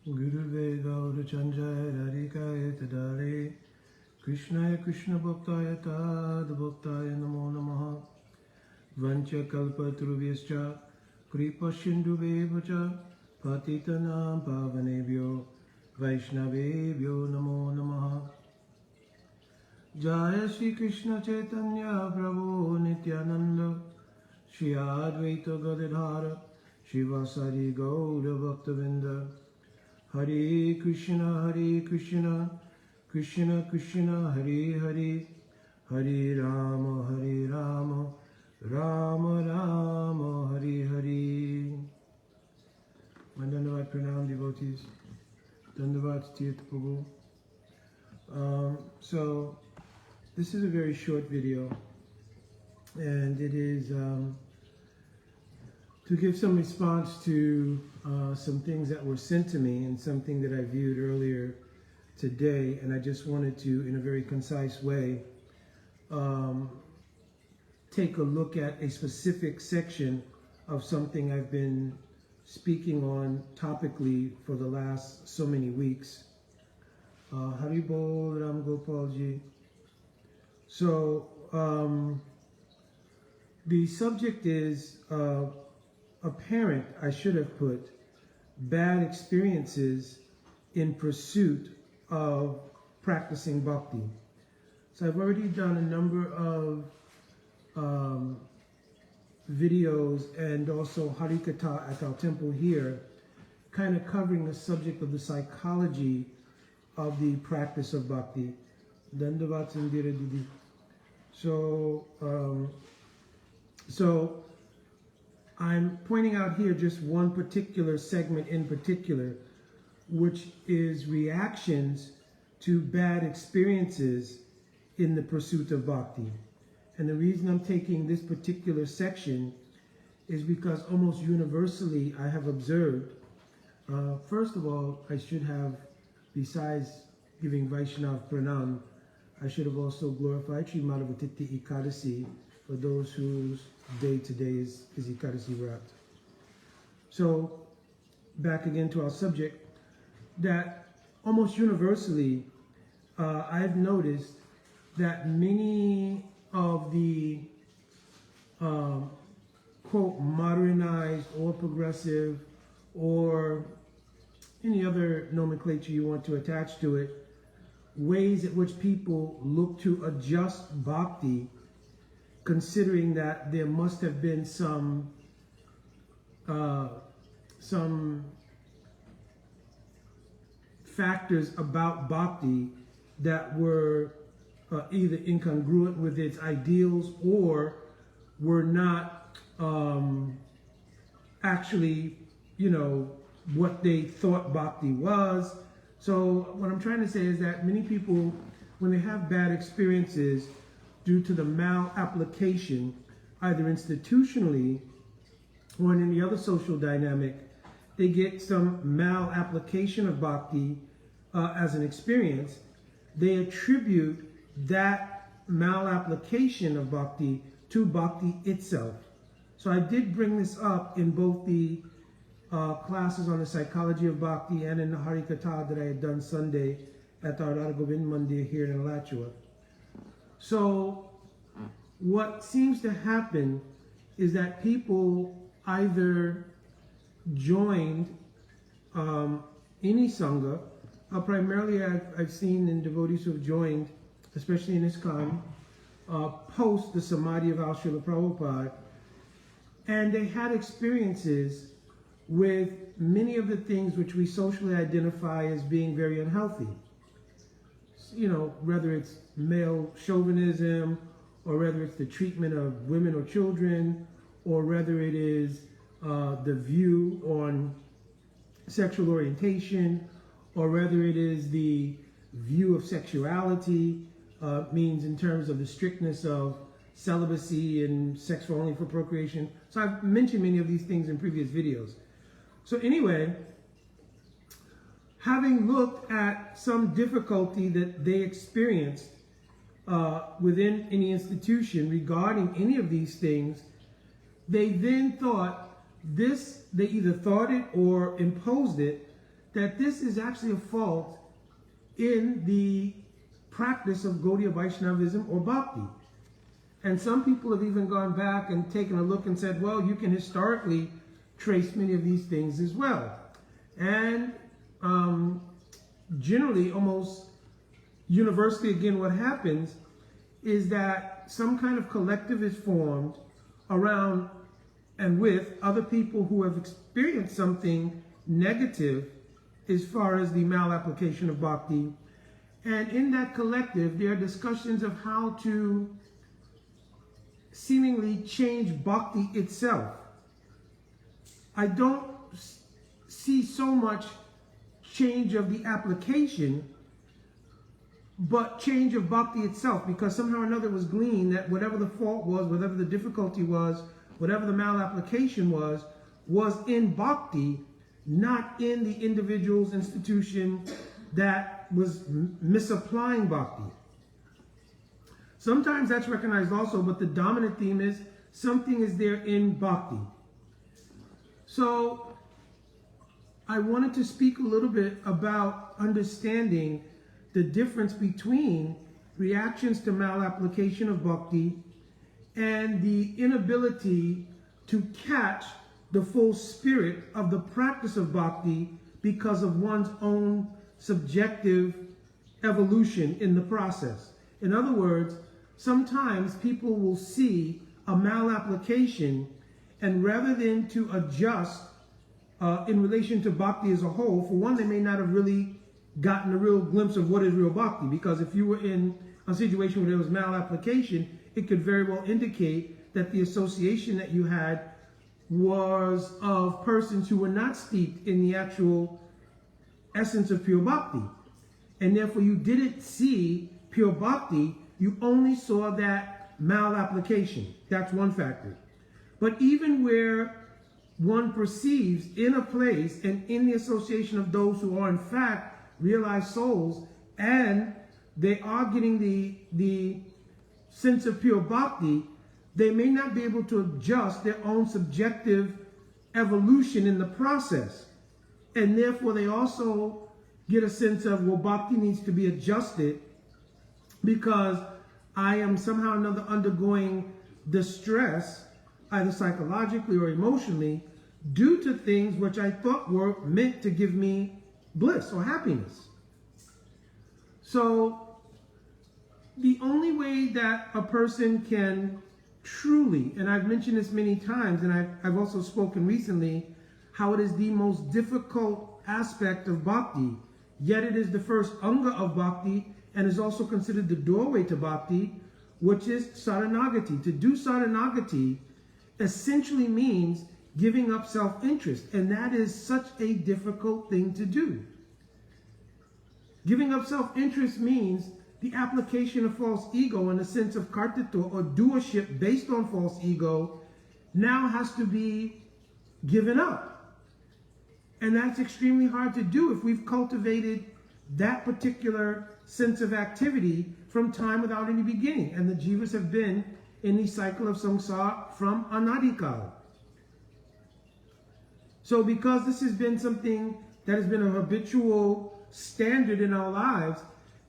Guruve Gaurachandraya Radhikaya Tadare Krishnaya Krishna Bhaktaya Tad Bhaktaya Namo Namaha Vancha Kalpatrubhyascha Kripa Sindhuvevacha Patitanam Pavanebhyo Vaishnavebhyo Namo Namaha Jaya Shri Krishna Chaitanya Prabhu Nityananda Shri Advaita Gadadhara Shivasari Gaura Bhaktavinda Hare Krishna, Krishna Krishna, Hare Hare, Hare Rama, Rama Rama, Hare Hare. My Dandavat Pranam devotees, Dandavat Tirtha Prabhu. So, this is a very short video, and it is to give some response to some things that were sent to me and something that I viewed earlier today, and I just wanted to, in a very concise way, take a look at a specific section of something I've been speaking on topically for the last so many weeks. Haribol Ram Gopalji. So, the subject is a parent, I should have put, bad experiences in pursuit of practicing bhakti. So I've already done a number of videos and also Harikatha at our temple here, kind of covering the subject of the psychology of the practice of bhakti. Dandavat Sandhira Didi. So I'm pointing out here just one particular segment in particular, which is reactions to bad experiences in the pursuit of bhakti. And the reason I'm taking this particular section is because almost universally I have observed, first of all, I should have, besides giving Vaishnav Pranam, I should have also glorified Sri Madhavatiti Ekadasi for those whose day today is Ekadasi Vrat. So, back again to our subject, that almost universally, I've noticed that many of the, quote, modernized or progressive or any other nomenclature you want to attach to it, ways at which people look to adjust bhakti, considering that there must have been some factors about bhakti that were either incongruent with its ideals or were not actually, what they thought bhakti was. So what I'm trying to say is that many people, when they have bad experiences due to the mal-application, either institutionally or in any other social dynamic, they get some mal-application of bhakti as an experience. They attribute that mal-application of bhakti to bhakti itself. So I did bring this up in both the classes on the psychology of bhakti and in the Harikatha that I had done Sunday at our Radha Govind Mandir here in Alachua. So what seems to happen is that people either joined any sangha, primarily I've seen in devotees who have joined, especially in ISKCON, post the Samadhi of Srila Prabhupada, and they had experiences with many of the things which we socially identify as being very unhealthy. Whether it's male chauvinism, or whether it's the treatment of women or children, or whether it is the view on sexual orientation, or whether it is the view of sexuality, means in terms of the strictness of celibacy and sex for only for procreation. So I've mentioned many of these things in previous videos. So anyway, having looked at some difficulty that they experienced within any institution regarding any of these things, they then thought they either thought it or imposed it, that this is actually a fault in the practice of Gaudiya Vaishnavism or Bhakti. And some people have even gone back and taken a look and said, well, you can historically trace many of these things as well. And generally, almost universally, again, what happens is that some kind of collective is formed around and with other people who have experienced something negative as far as the malapplication of Bhakti. And in that collective, there are discussions of how to seemingly change Bhakti itself. I don't see so much change of the application, but change of Bhakti itself, because somehow or another it was gleaned that whatever the fault was, whatever the difficulty was, whatever the malapplication was in Bhakti, not in the individual's institution that was misapplying Bhakti. Sometimes that's recognized also, but the dominant theme is something is there in Bhakti. So I wanted to speak a little bit about understanding the difference between reactions to malapplication of Bhakti and the inability to catch the full spirit of the practice of Bhakti because of one's own subjective evolution in the process. In other words, sometimes people will see a malapplication, and rather than to adjust in relation to Bhakti as a whole, for one, they may not have really gotten a real glimpse of what is real Bhakti, because if you were in a situation where there was malapplication, it could very well indicate that the association that you had was of persons who were not steeped in the actual essence of pure Bhakti. And therefore you didn't see pure Bhakti, you only saw that malapplication. That's one factor. But even where one perceives in a place and in the association of those who are in fact realized souls, and they are getting the sense of pure Bhakti, they may not be able to adjust their own subjective evolution in the process. And therefore they also get a sense of, well, Bhakti needs to be adjusted because I am somehow or another undergoing distress, either psychologically or emotionally, due to things which I thought were meant to give me bliss or happiness. So the only way that a person can truly, and I've mentioned this many times, and I've also spoken recently, how it is the most difficult aspect of Bhakti, yet it is the first anga of Bhakti, and is also considered the doorway to Bhakti, which is Saranagati. To do Saranagati essentially means giving up self-interest, and that is such a difficult thing to do. Giving up self-interest means the application of false ego in the sense of kartitva or doership based on false ego now has to be given up. And that's extremely hard to do if we've cultivated that particular sense of activity from time without any beginning. And the jivas have been in the cycle of samsara from anadikal. So because this has been something that has been a habitual standard in our lives,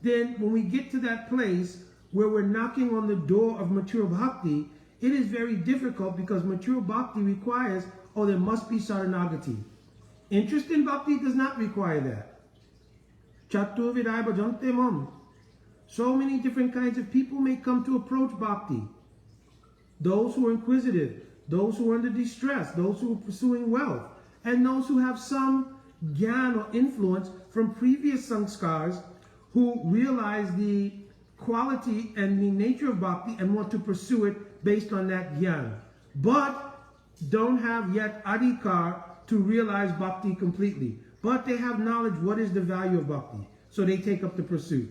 then when we get to that place where we're knocking on the door of mature bhakti, it is very difficult because mature bhakti requires, oh, there must be saranagati. Interest in bhakti does not require that. Chatu vidaya bhajante mam. So many different kinds of people may come to approach bhakti. Those who are inquisitive, those who are under distress, those who are pursuing wealth, and those who have some gyan or influence from previous sanskars, who realize the quality and the nature of bhakti and want to pursue it based on that gyan, but don't have yet adhikar to realize bhakti completely. But they have knowledge what is the value of bhakti, so they take up the pursuit.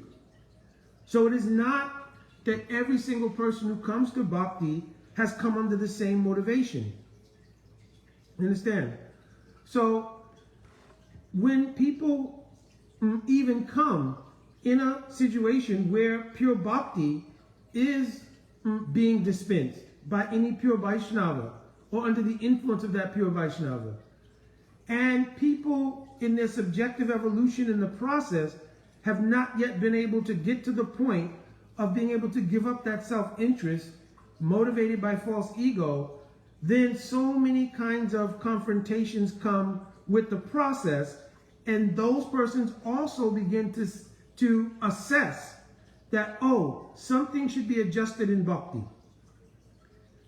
So it is not that every single person who comes to bhakti has come under the same motivation. You understand? So when people even come in a situation where pure bhakti is being dispensed by any pure Vaishnava or under the influence of that pure Vaishnava, and people in their subjective evolution in the process have not yet been able to get to the point of being able to give up that self-interest motivated by false ego, then so many kinds of confrontations come with the process, and those persons also begin to assess that, oh, something should be adjusted in bhakti,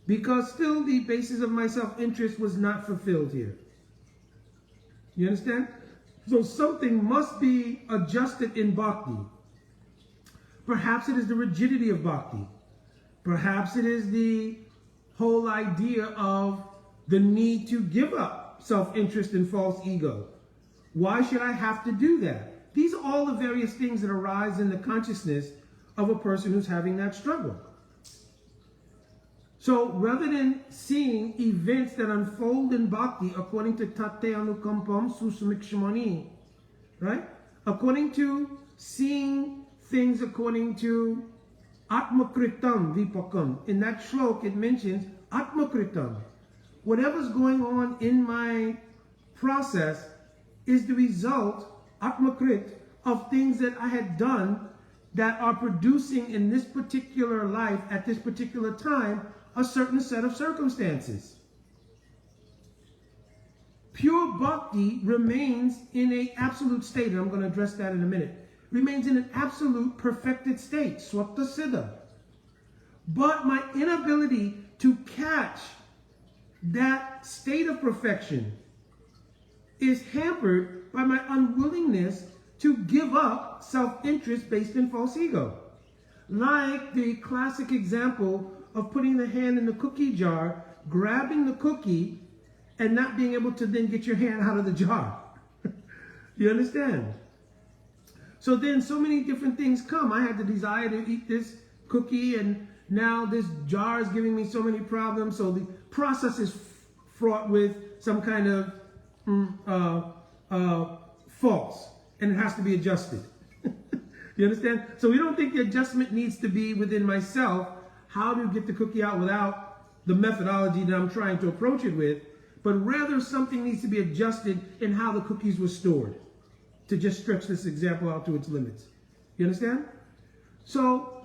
because still the basis of my self-interest was not fulfilled here. You understand? So something must be adjusted in bhakti. Perhaps it is the rigidity of bhakti. Perhaps it is the whole idea of the need to give up self-interest and false ego. Why should I have to do that? These are all the various things that arise in the consciousness of a person who's having that struggle. So rather than seeing events that unfold in bhakti according to tate anukampam susumikshmani, right? According to seeing things according to atmakritam vipakam. In that shlok it mentions atmakritam. Whatever's going on in my process is the result, atmakrit, of things that I had done that are producing in this particular life at this particular time a certain set of circumstances. Pure bhakti remains in an absolute state, and I'm going to address that in a minute. Remains in an absolute perfected state, swata siddha. But my inability to catch that state of perfection is hampered by my unwillingness to give up self-interest based in false ego. Like the classic example of putting the hand in the cookie jar, grabbing the cookie, and not being able to then get your hand out of the jar. You understand? So then so many different things come. I had the desire to eat this cookie, and now this jar is giving me so many problems. So the process is fraught with some kind of faults, and it has to be adjusted. You understand? So we don't think the adjustment needs to be within myself. How to get the cookie out without the methodology that I'm trying to approach it with, but rather something needs to be adjusted in how the cookies were stored, to just stretch this example out to its limits. You understand? So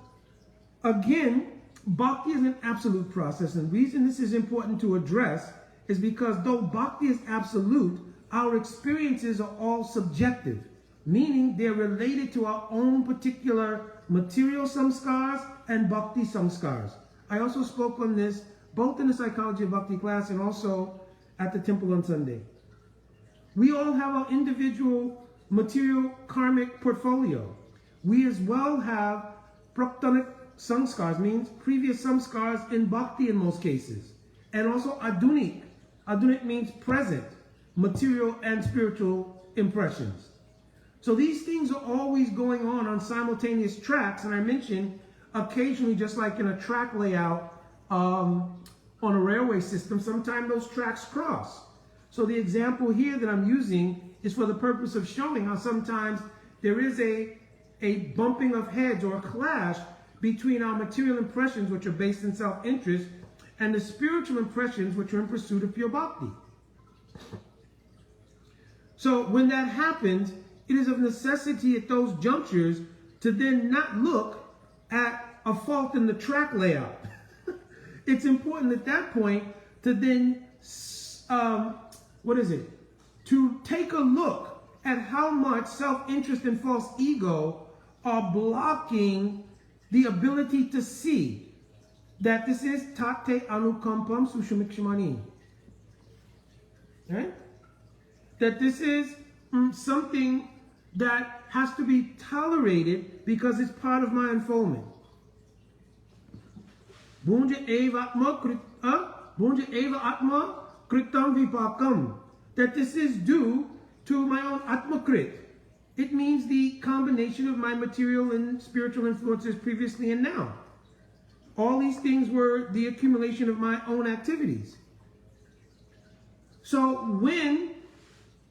again, bhakti is an absolute process, and the reason this is important to address is because though bhakti is absolute, our experiences are all subjective, meaning they're related to our own particular material samskars and bhakti samskars. I also spoke on this both in the Psychology of Bhakti class and also at the temple on Sunday. We all have our individual material karmic portfolio. We as well have praktanic samskars, means previous samskars in bhakti in most cases, and also adunik. Adunik means present, material and spiritual impressions. So these things are always going on simultaneous tracks, and I mentioned occasionally, just like in a track layout on a railway system, sometimes those tracks cross. So the example here that I'm using is for the purpose of showing how sometimes there is a bumping of heads or a clash between our material impressions, which are based in self-interest, and the spiritual impressions, which are in pursuit of pure bhakti. So when that happens, it is of necessity at those junctures to then not look at a fault in the track layout. It's important at that point to then, to take a look at how much self-interest and false ego are blocking the ability to see that this is tate anukampam sushumikshmani. Right? That this is something that has to be tolerated because it's part of my unfoldment. Bunja eva atma kritam vipakam. That this is due to my own atmakrit. It means the combination of my material and spiritual influences previously and now. All these things were the accumulation of my own activities. So when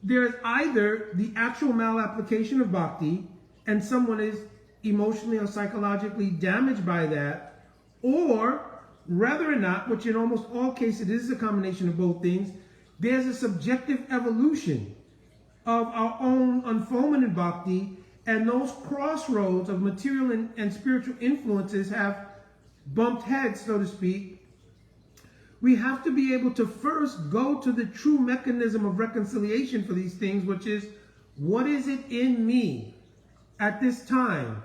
there's either the actual malapplication of bhakti and someone is emotionally or psychologically damaged by that, or whether or not, which in almost all cases is a combination of both things, there's a subjective evolution of our own unfoldment in bhakti, and those crossroads of material and spiritual influences have bumped heads, so to speak, we have to be able to first go to the true mechanism of reconciliation for these things, which is, what is it in me at this time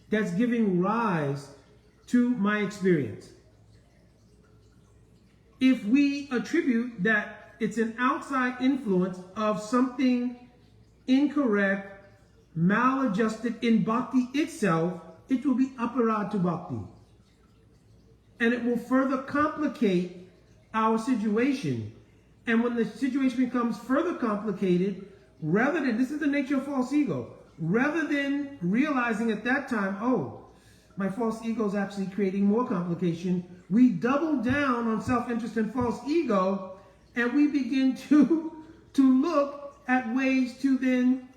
that's giving rise to my experience? If we attribute that it's an outside influence of something incorrect, maladjusted in bhakti itself, it will be aparad to bhakti. And it will further complicate our situation. And when the situation becomes further complicated, rather than, this is the nature of false ego, rather than realizing at that time, oh, my false ego is actually creating more complication, we double down on self-interest and false ego, and we begin to look at ways to then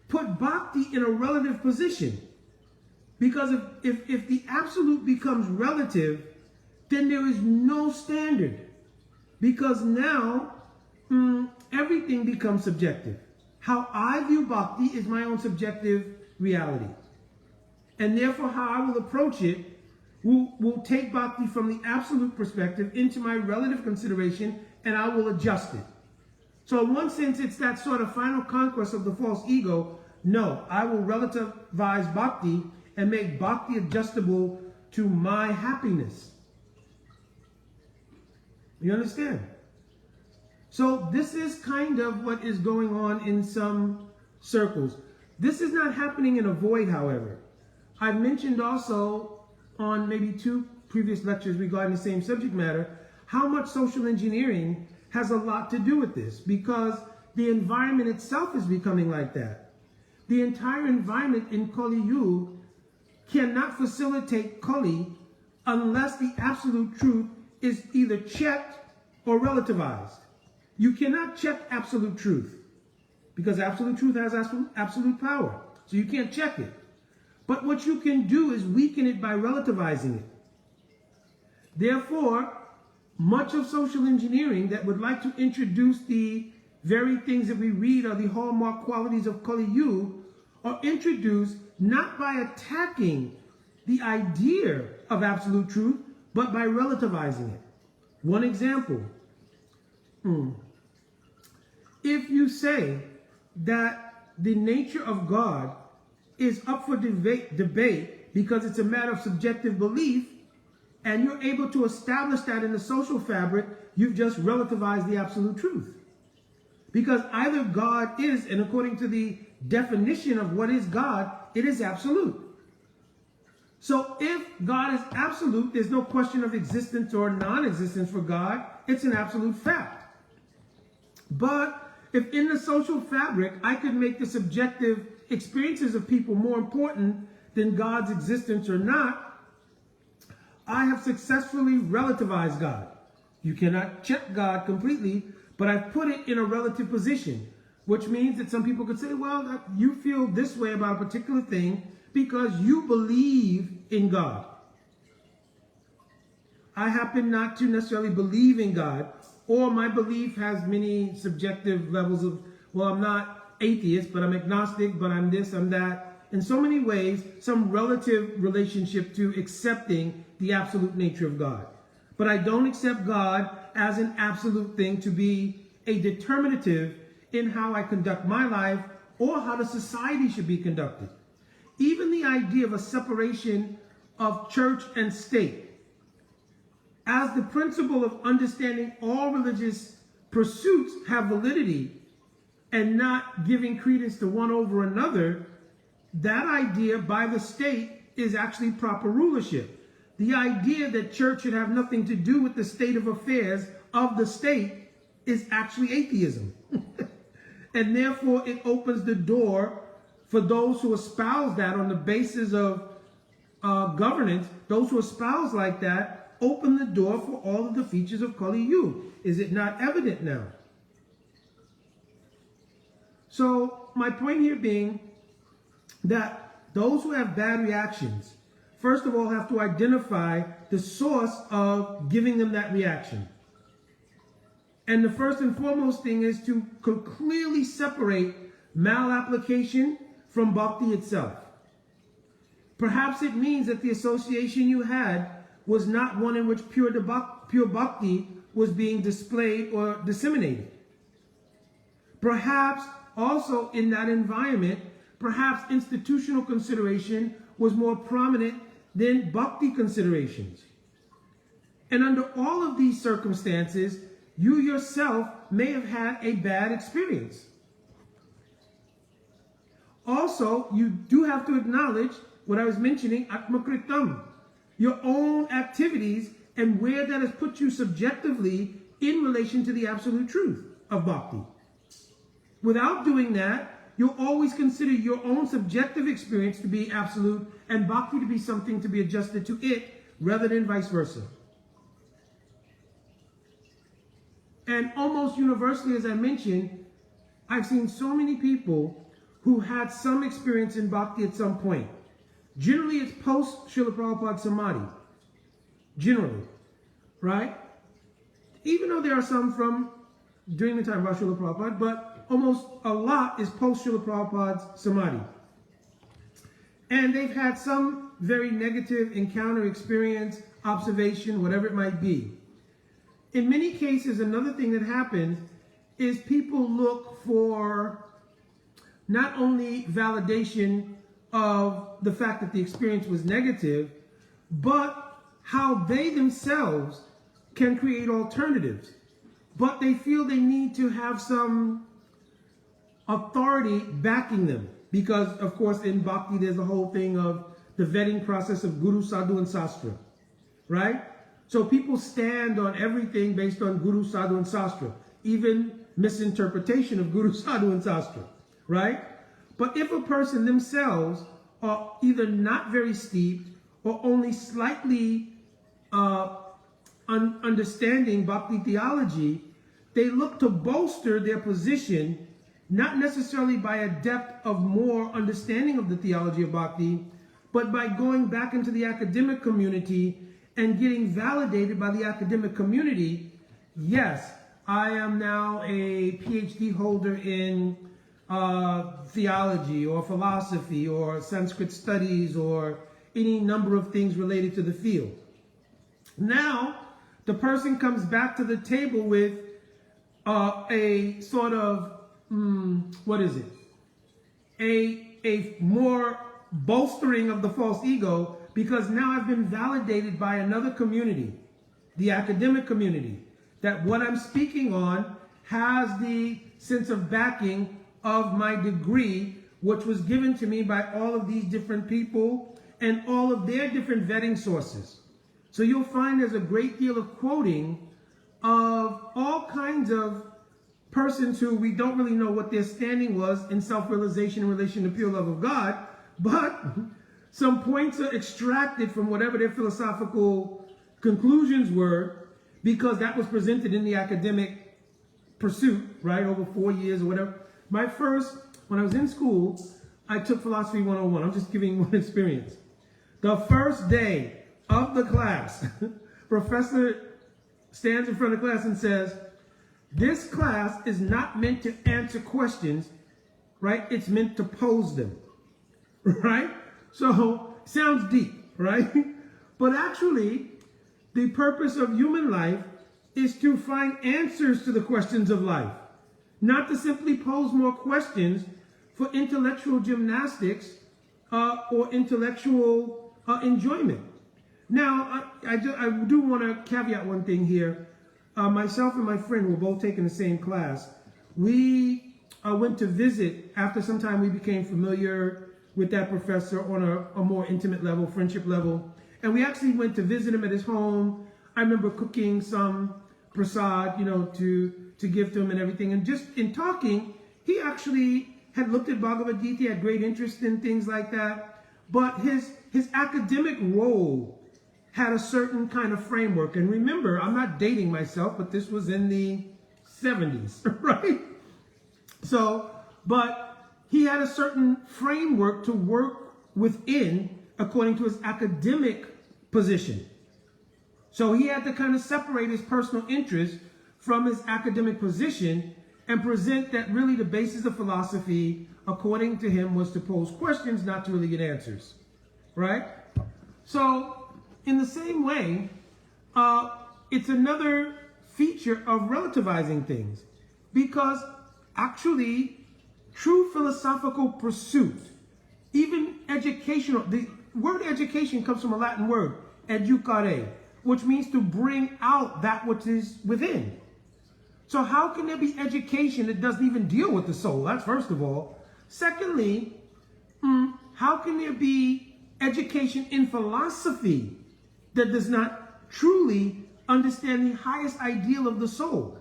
put bhakti in a relative position. Because if the absolute becomes relative, then there is no standard. Because now everything becomes subjective. How I view bhakti is my own subjective reality. And therefore how I will approach it will take bhakti from the absolute perspective into my relative consideration, and I will adjust it. So in one sense, it's that sort of final conquest of the false ego. No, I will relativize bhakti and make bhakti adjustable to my happiness. You understand? So this is kind of what is going on in some circles. This is not happening in a void, however. I've mentioned also on maybe 2 previous lectures regarding the same subject matter, how much social engineering has a lot to do with this, because the environment itself is becoming like that. The entire environment in Kali Yuga cannot facilitate Kali unless the absolute truth is either checked or relativized. You cannot check absolute truth, because absolute truth has absolute power. So you can't check it. But what you can do is weaken it by relativizing it. Therefore, much of social engineering that would like to introduce the very things that we read are the hallmark qualities of Kali Yuga are introduced not by attacking the idea of absolute truth, but by relativizing it. One example. If you say that the nature of God is up for debate because it's a matter of subjective belief, and you're able to establish that in the social fabric, you've just relativized the absolute truth. Because either God is, and according to the definition of what is God, it is absolute. So if God is absolute, there's no question of existence or non-existence for God. It's an absolute fact. But if in the social fabric, I could make the subjective experiences of people more important than God's existence or not, I have successfully relativized God. You cannot check God completely, but I've put it in a relative position, which means that some people could say, well, you feel this way about a particular thing because you believe in God. I happen not to necessarily believe in God, or my belief has many subjective levels of, well, I'm not atheist, but I'm agnostic, but I'm this, I'm that. In so many ways, some relative relationship to accepting the absolute nature of God. But I don't accept God as an absolute thing to be a determinative in how I conduct my life or how the society should be conducted. Even the idea of a separation of church and state as the principle of understanding all religious pursuits have validity and not giving credence to one over another, that idea by the state is actually proper rulership. The idea that church should have nothing to do with the state of affairs of the state is actually atheism. And therefore it opens the door for those who espouse that on the basis of governance. Those who espouse like that open the door for all of the features of Kali Yuga. Is it not evident now? So my point here being that those who have bad reactions, first of all, have to identify the source of giving them that reaction. And the first and foremost thing is to clearly separate malapplication from Bhakti itself. Perhaps it means that the association you had was not one in which pure Bhakti was being displayed or disseminated. Perhaps also in that environment, perhaps institutional consideration was more prominent than Bhakti considerations. And under all of these circumstances, you yourself may have had a bad experience. Also, you do have to acknowledge what I was mentioning, atmakritam, your own activities and where that has put you subjectively in relation to the absolute truth of Bhakti. Without doing that, you'll always consider your own subjective experience to be absolute and Bhakti to be something to be adjusted to it rather than vice versa. And almost universally, as I mentioned, I've seen so many people who had some experience in Bhakti at some point. Generally, it's post Srila Prabhupada Samadhi. Generally, right? Even though there are some from during the time of Srila Prabhupada, but almost a lot is post Srila Prabhupada's Samadhi. And they've had some very negative encounter, experience, observation, whatever it might be. In many cases, another thing that happens is people look for not only validation of the fact that the experience was negative, but how they themselves can create alternatives. But they feel they need to have some authority backing them. Because, of course, in Bhakti, there's the whole thing of the vetting process of Guru, Sadhu, and Sastra. Right? So people stand on everything based on Guru, Sadhu, and Sastra. Even misinterpretation of Guru, Sadhu, and Sastra. Right? But if a person themselves are either not very steeped or only slightly understanding Bhakti theology, they look to bolster their position, not necessarily by a depth of more understanding of the theology of Bhakti, but by going back into the academic community and getting validated by the academic community. Yes, I am now a PhD holder in theology or philosophy or Sanskrit studies or any number of things related to the field. Now, the person comes back to the table with a sort of, a more bolstering of the false ego, because now I've been validated by another community, the academic community, that what I'm speaking on has the sense of backing of my degree, which was given to me by all of these different people and all of their different vetting sources. So you'll find there's a great deal of quoting of all kinds of persons who we don't really know what their standing was in self-realization in relation to pure love of God, but some points are extracted from whatever their philosophical conclusions were, because that was presented in the academic pursuit, right, over 4 years or whatever. When I was in school, I took Philosophy 101. I'm just giving one experience. The first day of the class, professor stands in front of the class and says, this class is not meant to answer questions, right? It's meant to pose them, right? So, sounds deep, right? But actually, the purpose of human life is to find answers to the questions of life, not to simply pose more questions for intellectual gymnastics or intellectual enjoyment. Now, I do want to caveat one thing here. Myself and my friend were both taking the same class. We went to visit. After some time, we became familiar with that professor on a more intimate level, friendship level. And we actually went to visit him at his home. I remember cooking some prasad, to give to him and everything. And just in talking, he actually had looked at Bhagavad Gita, had great interest in things like that. But his academic role had a certain kind of framework. And remember, I'm not dating myself, but this was in the 70s, right? So, but he had a certain framework to work within according to his academic position. So he had to kind of separate his personal interest from his academic position. and present that really the basis of philosophy, according to him, was to pose questions, not to really get answers, right? So, in the same way, it's another feature of relativizing things, because actually, true philosophical pursuit, even educational, the word education comes from a Latin word, educare, which means to bring out that which is within. So how can there be education that doesn't even deal with the soul? That's first of all. Secondly, how can there be education in philosophy that does not truly understand the highest ideal of the soul?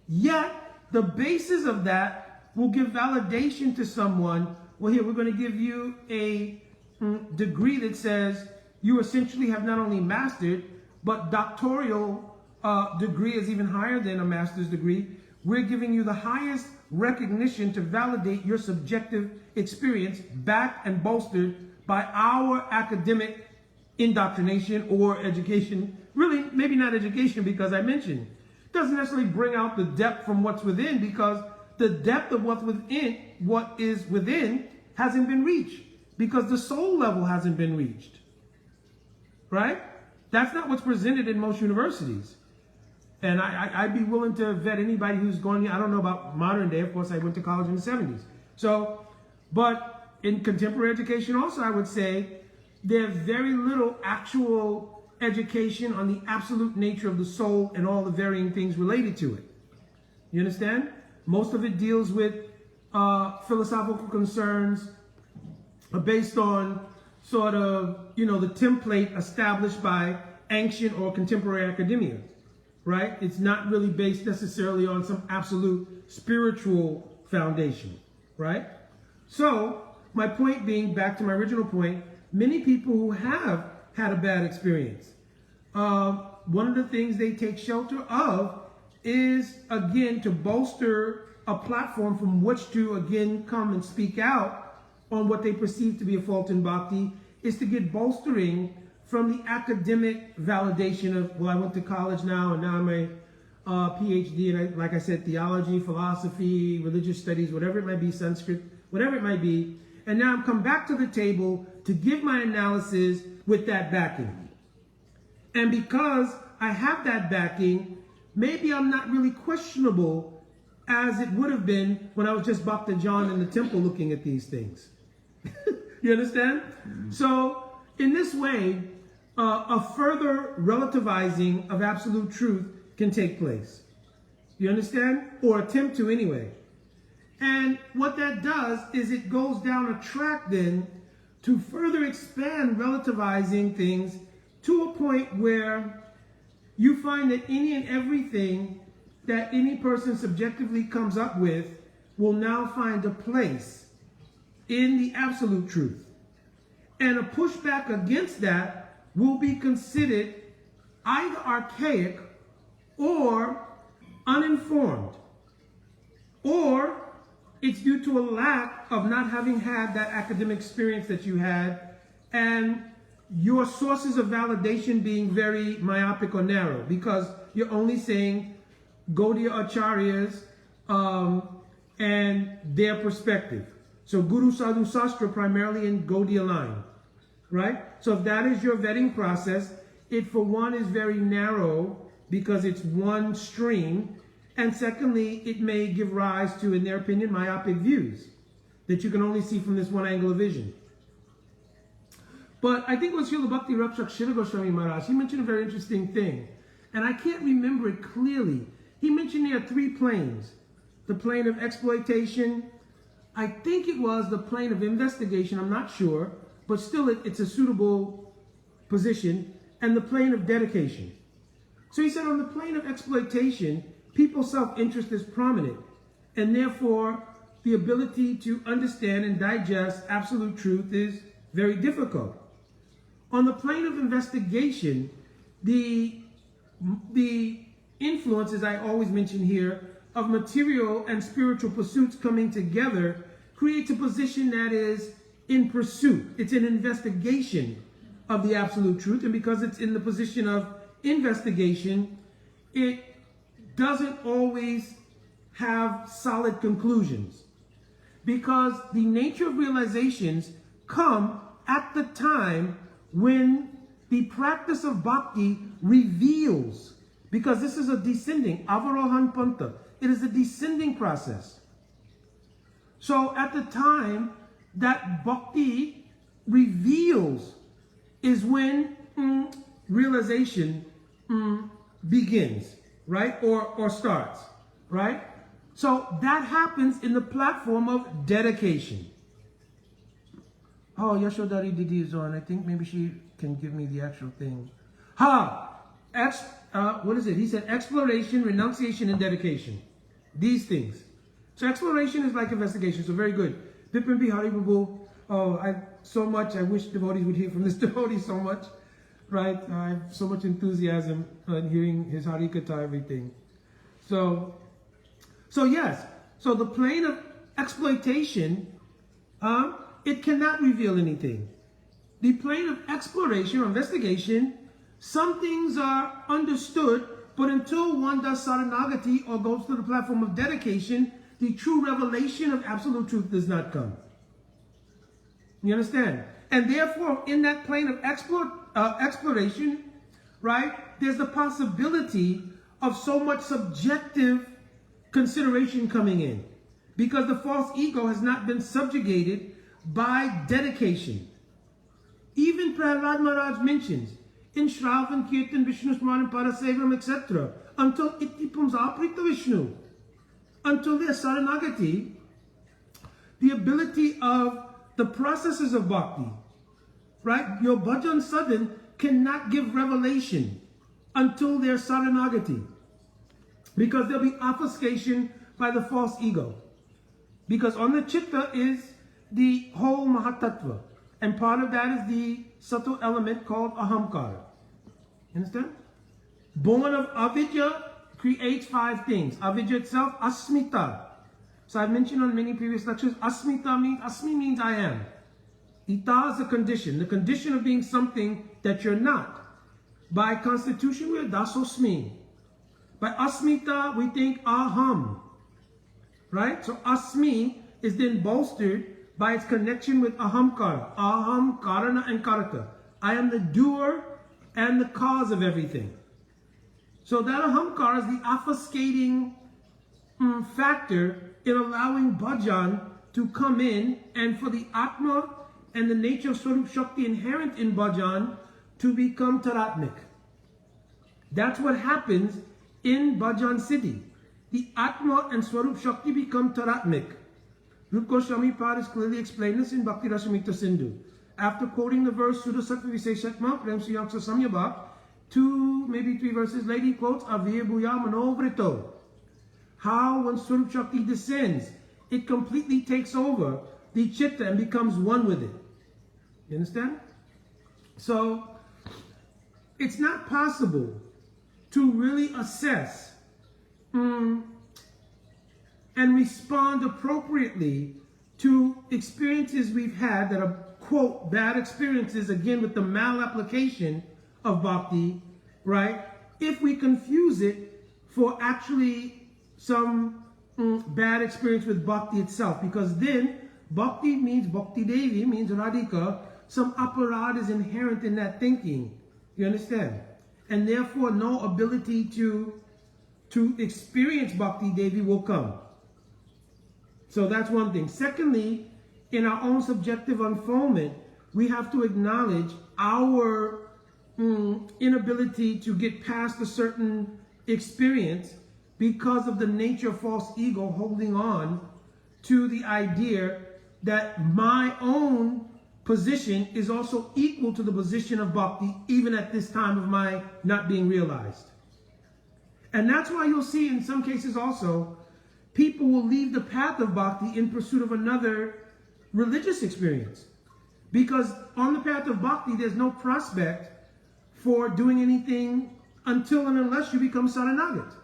Yet, the basis of that will give validation to someone. Well, here, we're going to give you a degree that says you essentially have not only mastered, but doctoral degree is even higher than a master's degree. We're giving you the highest recognition to validate your subjective experience, backed and bolstered by our academic indoctrination or education. Really, maybe not education, because I mentioned, doesn't necessarily bring out the depth from what's within, because the depth of what is within hasn't been reached, because the soul level hasn't been reached, right? That's not what's presented in most universities. And I'd be willing to vet anybody who's going, I don't know about modern day, of course I went to college in the 70s. So, but in contemporary education also, I would say there's very little actual education on the absolute nature of the soul and all the varying things related to it. You understand? Most of it deals with philosophical concerns based on sort of, the template established by ancient or contemporary academia, right? It's not really based necessarily on some absolute spiritual foundation, right? So, my point being, back to my original point, many people who have had a bad experience, one of the things they take shelter of is, again, to bolster a platform from which to, again, come and speak out on what they perceive to be a fault in Bhakti, is to get bolstering from the academic validation of, well, I went to college now, and now I'm a PhD, and like I said, theology, philosophy, religious studies, whatever it might be, Sanskrit, whatever it might be, and now I'm come back to the table to give my analysis with that backing. And because I have that backing, maybe I'm not really questionable as it would have been when I was just Bhakti John in the temple looking at these things. You understand? Mm-hmm. So, in this way, a further relativizing of absolute truth can take place. You understand? Or attempt to anyway. And what that does is it goes down a track then to further expand relativizing things to a point where you find that any and everything that any person subjectively comes up with will now find a place in the absolute truth. And a pushback against that will be considered either archaic or uninformed, or it's due to a lack of not having had that academic experience that you had, and your sources of validation being very myopic or narrow, because you're only saying Gaudiya Acharyas and their perspective. So Guru Sadhu Sastra primarily in Gaudiya line, right? So if that is your vetting process, it for one is very narrow because it's one stream, and secondly, it may give rise to, in their opinion, myopic views that you can only see from this one angle of vision. But I think it was Srila Bhakti Rakshak Shri Goswami Maharaj, he mentioned a very interesting thing, and I can't remember it clearly. He mentioned there are three planes: the plane of exploitation, I think it was the plane of investigation, I'm not sure, but still it's a suitable position, and the plane of dedication. So he said on the plane of exploitation, people's self-interest is prominent, and therefore the ability to understand and digest absolute truth is very difficult. On the plane of investigation, the influence, as I always mention here, of material and spiritual pursuits coming together creates a position that is in pursuit. It's an investigation of the absolute truth, and because it's in the position of investigation, it doesn't always have solid conclusions. Because the nature of realizations come at the time when the practice of bhakti reveals, because this is a descending, avarohan panta, it is a descending process. So at the time that bhakti reveals is when realization begins, right? Or starts, right? So that happens in the platform of dedication. Oh, Yashodhari Didi is on. I think maybe she can give me the actual thing. What is it? He said exploration, renunciation, and dedication. These things. So exploration is like investigation. So very good. Bipin Bihari Babu. Oh, I wish devotees would hear from this devotee so much. Right? I have so much enthusiasm on hearing his Harikatha, everything. So yes. So the plane of exploitation, it cannot reveal anything. The plane of exploration or investigation, some things are understood, but until one does saranagati or goes to the platform of dedication, the true revelation of absolute truth does not come. You understand? And therefore, in that plane of exploration, right, there's the possibility of so much subjective consideration coming in, because the false ego has not been subjugated by dedication. Even Prahlad Maharaj mentions in Shravan, Kirtan, Vishnu Smaran, Parasevam, etc., until Ittipum Zaprita Vishnu, until their saranagati, the ability of the processes of bhakti, right? Your bhajan sadhan cannot give revelation until their saranagati, because there'll be obfuscation by the false ego. Because on the chitta is the whole mahatattva, and part of that is the subtle element called ahamkara. Understand? Born of avidya creates 5 things. Avidya itself, asmita. So I've mentioned on many previous lectures, asmita means, asmi means I am. Ita is a condition, the condition of being something that you're not. By constitution, we're dasosmi. By asmita, we think aham. Right? So asmi is then bolstered by its connection with ahamkara. Aham, karana, and karaka. I am the doer and the cause of everything. So that ahamkara is the obfuscating factor in allowing bhajan to come in, and for the atma and the nature of Swarup Shakti inherent in bhajan to become taratmik. That's what happens in bhajan siddhi. The atma and Swarup Shakti become taratmik. Rup Goswami Pad has clearly explained this in Bhakti Rasamrita Sindhu. After quoting the verse Sudha Sattva Viseshatma Prem Suyaksa Samyabha, 2, maybe 3 verses later, he quotes Avir Bhuya Manovrito. How when Swarup Shakti descends, it completely takes over the chitta and becomes one with it. You understand? So, it's not possible to really assess and respond appropriately to experiences we've had that are, quote, bad experiences, again with the malapplication of bhakti, right? If we confuse it for actually some bad experience with bhakti itself, because then bhakti means Bhakti Devi, means Radhika, some aparad is inherent in that thinking. You understand? And therefore no ability to experience Bhakti Devi will come. So that's one thing. Secondly, in our own subjective unfoldment, we have to acknowledge our inability to get past a certain experience because of the nature of false ego holding on to the idea that my own position is also equal to the position of bhakti, even at this time of my not being realized. And that's why you'll see in some cases also, people will leave the path of bhakti in pursuit of another religious experience. Because on the path of bhakti, there's no prospect for doing anything until and unless you become saranagat.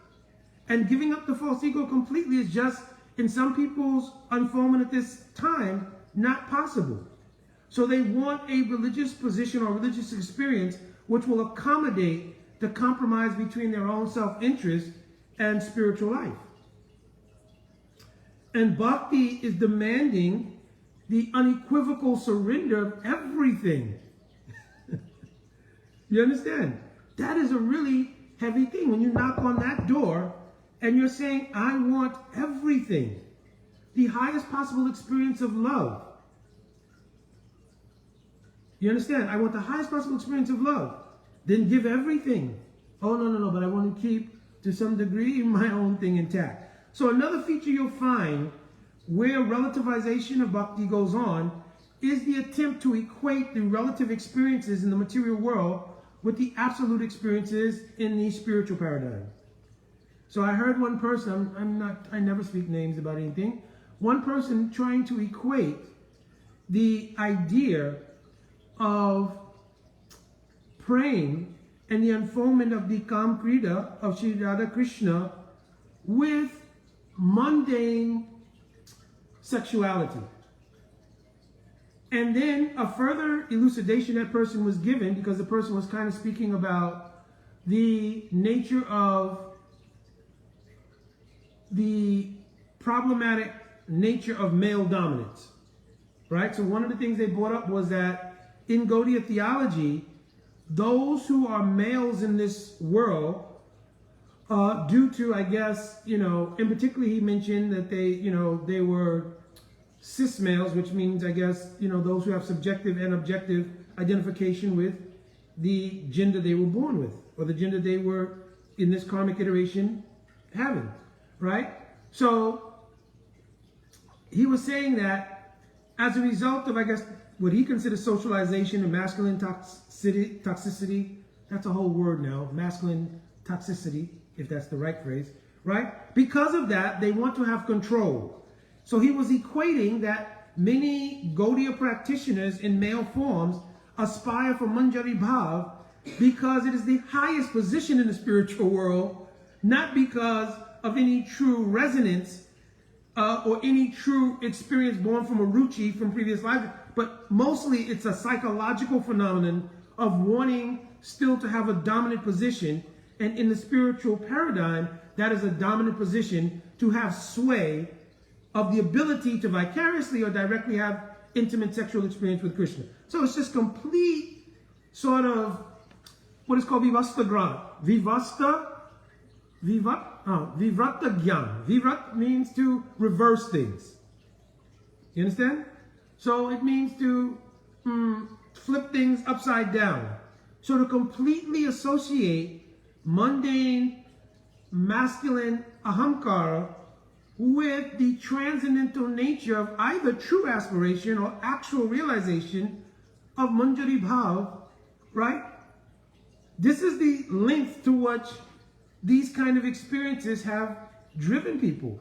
And giving up the false ego completely is just, in some people's unfoldment at this time, not possible. So they want a religious position or religious experience which will accommodate the compromise between their own self-interest and spiritual life. And bhakti is demanding the unequivocal surrender of everything. You understand? That is a really heavy thing when you knock on that door and you're saying, I want everything. The highest possible experience of love. You understand? I want the highest possible experience of love. Then give everything. Oh, no, but I want to keep, to some degree, my own thing intact. So another feature you'll find where relativization of bhakti goes on is the attempt to equate the relative experiences in the material world with the absolute experiences in the spiritual paradigm. So I heard one person, I never speak names about anything, one person trying to equate the idea of praying and the unfoldment of the Kam Krida of Sri Radha Krishna with mundane sexuality. And then a further elucidation that person was given, because the person was kind of speaking about the nature of the problematic nature of male dominance, right? So one of the things they brought up was that in Gaudiya theology, those who are males in this world, due to, I guess, in particular he mentioned that they were cis males, which means, I guess, those who have subjective and objective identification with the gender they were born with, or the gender they were in this karmic iteration having, right? So he was saying that as a result of, I guess, what he considers socialization and masculine toxicity, that's a whole word now, masculine toxicity, if that's the right phrase, right? Because of that, they want to have control. So he was equating that many Gaudiya practitioners in male forms aspire for Manjari Bhav because it is the highest position in the spiritual world, not because of any true resonance or any true experience born from a ruchi from previous life, but mostly it's a psychological phenomenon of wanting still to have a dominant position. And in the spiritual paradigm, that is a dominant position to have sway of the ability to vicariously or directly have intimate sexual experience with Krishna. So it's just complete sort of what is called Vivasta Grant. Vivrata Gyan. Vivrat means to reverse things. You understand? So it means to flip things upside down. So to completely associate mundane, masculine ahamkara with the transcendental nature of either true aspiration or actual realization of Manjari Bhav, right? This is the length to which these kind of experiences have driven people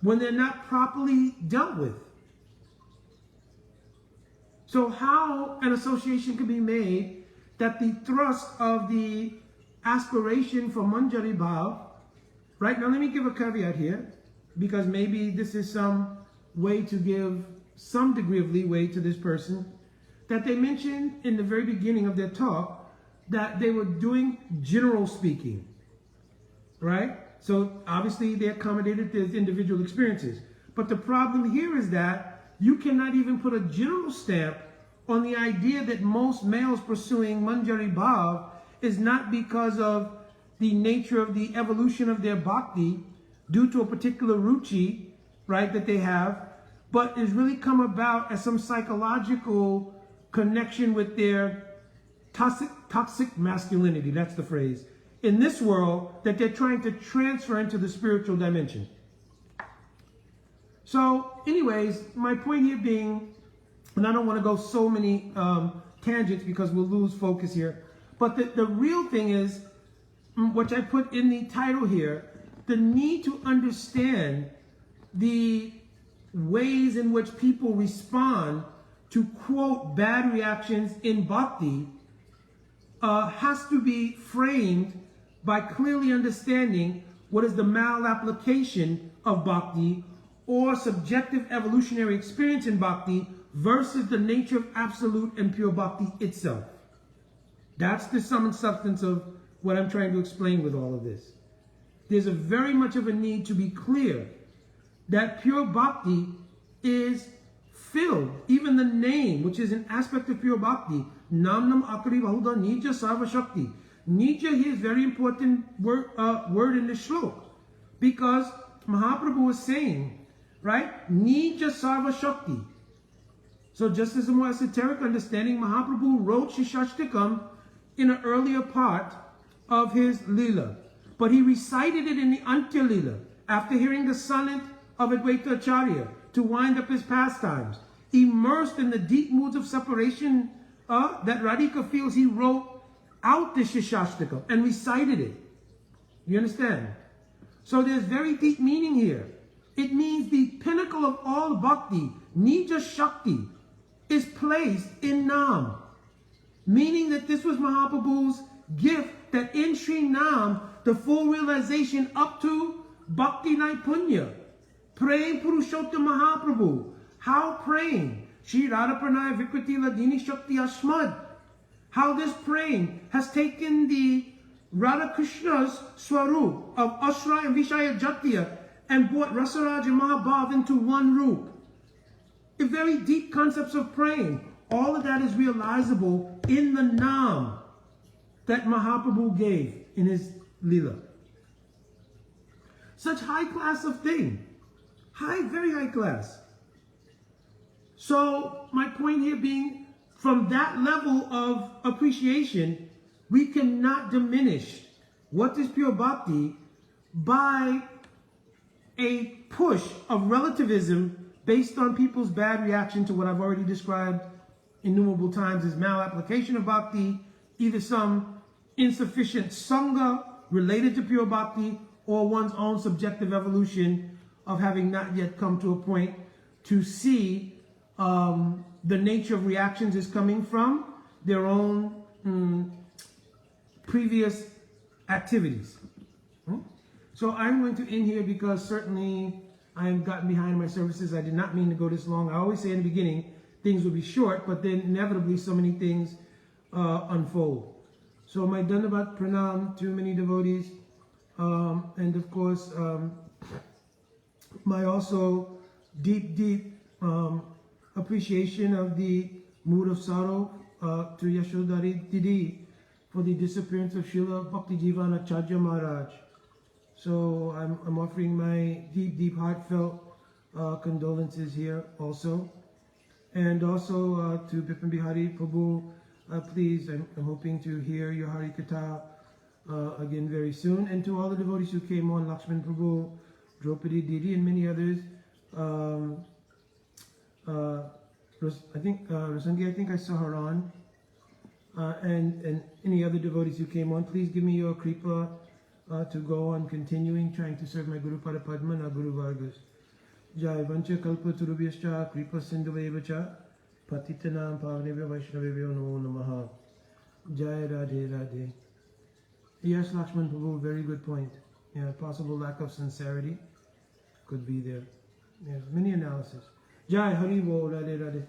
when they're not properly dealt with. So how an association can be made that the thrust of the aspiration for Manjari Bhav, right? Now let me give a caveat here, because maybe this is some way to give some degree of leeway to this person, that they mentioned in the very beginning of their talk that they were doing general speaking, right? So obviously they accommodated their individual experiences. But the problem here is that you cannot even put a general stamp on the idea that most males pursuing Manjari Bhav is not because of the nature of the evolution of their bhakti due to a particular ruchi, right, that they have, but is really come about as some psychological connection with their toxic masculinity, that's the phrase, in this world that they're trying to transfer into the spiritual dimension. So anyways, my point here being, and I don't want to go so many tangents because we'll lose focus here, but the real thing is, which I put in the title here, the need to understand the ways in which people respond to, quote, bad reactions in bhakti has to be framed by clearly understanding what is the malapplication of bhakti or subjective evolutionary experience in bhakti versus the nature of absolute and pure bhakti itself. That's the sum and substance of what I'm trying to explain with all of this. There's a very much of a need to be clear that pure bhakti is filled. Even the name, which is an aspect of pure bhakti, Namnam Akari Bahuda Nija Sarva Shakti. Nija here is very important word in this shlok, because Mahaprabhu was saying, right, Nija Sarva Shakti. So just as a more esoteric understanding, Mahaprabhu wrote Shishashtikam in an earlier part of his Leela, but he recited it in the Antya Leela after hearing the sonnet of Advaita Acharya to wind up his pastimes. Immersed in the deep moods of separation that Radhika feels, he wrote out the Shishashtikam and recited it. You understand? So there's very deep meaning here. It means the pinnacle of all bhakti, Nija Shakti, is placed in Nam. Meaning that this was Mahaprabhu's gift, that in Sri Nam, the full realization up to Bhakti Naipunya. Praying Purushottam Mahaprabhu. How praying? Shri Radha Pranaya Vikriti Ladini Shakti Ashmad. How this praying has taken the Radha Krishna's Swarup of Ashra and Vishaya Jatiya and brought Rasaraj and Mahabhav into one roop. The very deep concepts of praying. All of that is realizable in the Nam that Mahaprabhu gave in his Leela. Such high class of thing. Very high class. So my point here being, from that level of appreciation, we cannot diminish what is pure bhakti by a push of relativism based on people's bad reaction to what I've already described innumerable times as malapplication of bhakti, either some insufficient sangha related to pure bhakti, or one's own subjective evolution of having not yet come to a point to see the nature of reactions is coming from their own previous activities. So I'm going to end here because certainly I have gotten behind my services. I did not mean to go this long. I always say in the beginning things will be short, but then inevitably so many things unfold. So my Dandavat Pranam to many devotees, and of course my also deep appreciation of the mood of sorrow to Yashodhari Didi for the disappearance of Srila Bhakti Jivan Acharya Maharaj. So I'm offering my deep heartfelt condolences here also. And also to Bipin Bihari Prabhu, please, I'm hoping to hear your Hari Katha again very soon. And to all the devotees who came on, Lakshman Prabhu, Draupadi Didi, and many others. I think Rasangi, I think I saw her on. And any other devotees who came on, please give me your kripa to go on continuing trying to serve my Guru Pada Padma and our Guru Vargas. Jai Vancha Kalpa Turubhyascha Kripa Sindhuvevacha Patitanam Pavanebhyo Vaishnavebhyo Namo Namaha. Jai Radhe Radhe. Yes, Lakshman Prabhu, very good point. Yeah, possible lack of sincerity could be there. Yes, many analysis. Jai Hari Bo Radhe Radhe.